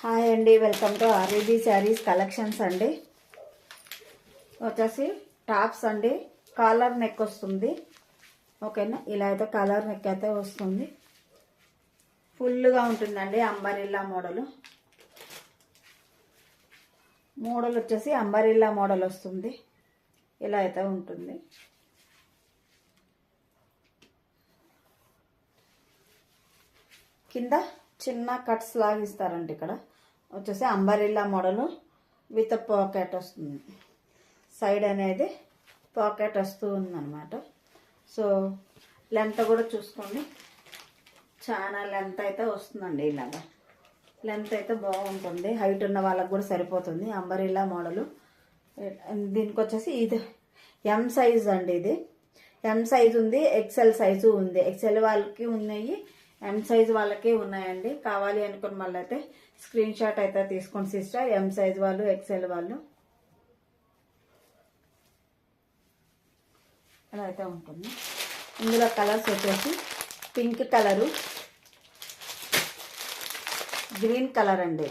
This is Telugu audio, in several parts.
హాయ్ అండి, వెల్కమ్ టు ఆర్వీబీ శారీస్ కలెక్షన్స్ అండి. వచ్చేసి టాప్స్ అండి, కాలర్ నెక్ వస్తుంది. ఓకేనా, ఇలా అయితే కాలర్ నెక్ అయితే వస్తుంది. ఫుల్గా ఉంటుందండి. అంబరిల్లా మోడల్ వచ్చేసి అంబరిల్లా మోడల్ వస్తుంది. ఇలా అయితే ఉంటుంది. కింద చిన్న కట్స్ లాగా ఇస్తారండి. ఇక్కడ వచ్చేసి అంబరిల్లా మోడల్ విత్ పాకెట్ వస్తుంది. సైడ్ అనేది పాకెట్ వస్తూ ఉందన్నమాట. సో లెంత్ కూడా చూసుకోండి, చాలా లెంత్ అయితే వస్తుందండి. ఇలాగా లెంత్ అయితే బాగుంటుంది. హైట్ ఉన్న వాళ్ళకి కూడా సరిపోతుంది. Umbrella model. దీనికి వచ్చేసి ఇది ఎం సైజ్ అండి. ఇది ఎం సైజ్ ఉంది, ఎక్సెల్ సైజు ఉంది. ఎక్సెల్ వాళ్ళకి ఉన్నాయి, ఎం సైజ్ వాళ్ళకే ఉన్నాయండి. కావాలి అనుకున్న వాళ్ళు అయితే స్క్రీన్ షాట్ అయితే తీసుకోండి సిస్టర్. ఎం సైజ్ వాళ్ళు, ఎక్సెల్ వాళ్ళు. అలా అయితే ఉంటుంది. ఇందులో కలర్స్ వచ్చేసి పింక్ కలరు, గ్రీన్ కలర్ అండి.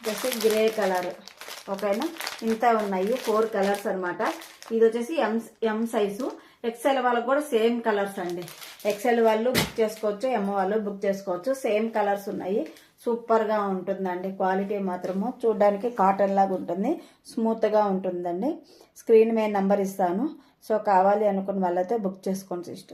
ఇది వచ్చేసి గ్రే కలర్. ఓకేనా, ఇంత ఉన్నాయి. 4 కలర్స్ అనమాట. ఇది వచ్చేసి ఎం సైజు. ఎక్సెల్ వాళ్ళకి కూడా సేమ్ కలర్స్ అండి. ఎక్సెల్ వాళ్ళు బుక్ చేసుకోవచ్చు, ఎం వాళ్ళు బుక్ చేసుకోవచ్చు. సేమ్ కలర్స్ ఉన్నాయి. సూపర్గా ఉంటుందండి. క్వాలిటీ మాత్రము చూడడానికి కాటన్ లాగా ఉంటుంది, స్మూత్గా ఉంటుందండి. స్క్రీన్ మీద నెంబర్ ఇస్తాను. సో కావాలి అనుకున్న వాళ్ళైతే బుక్ చేసుకోండి సిస్టర్.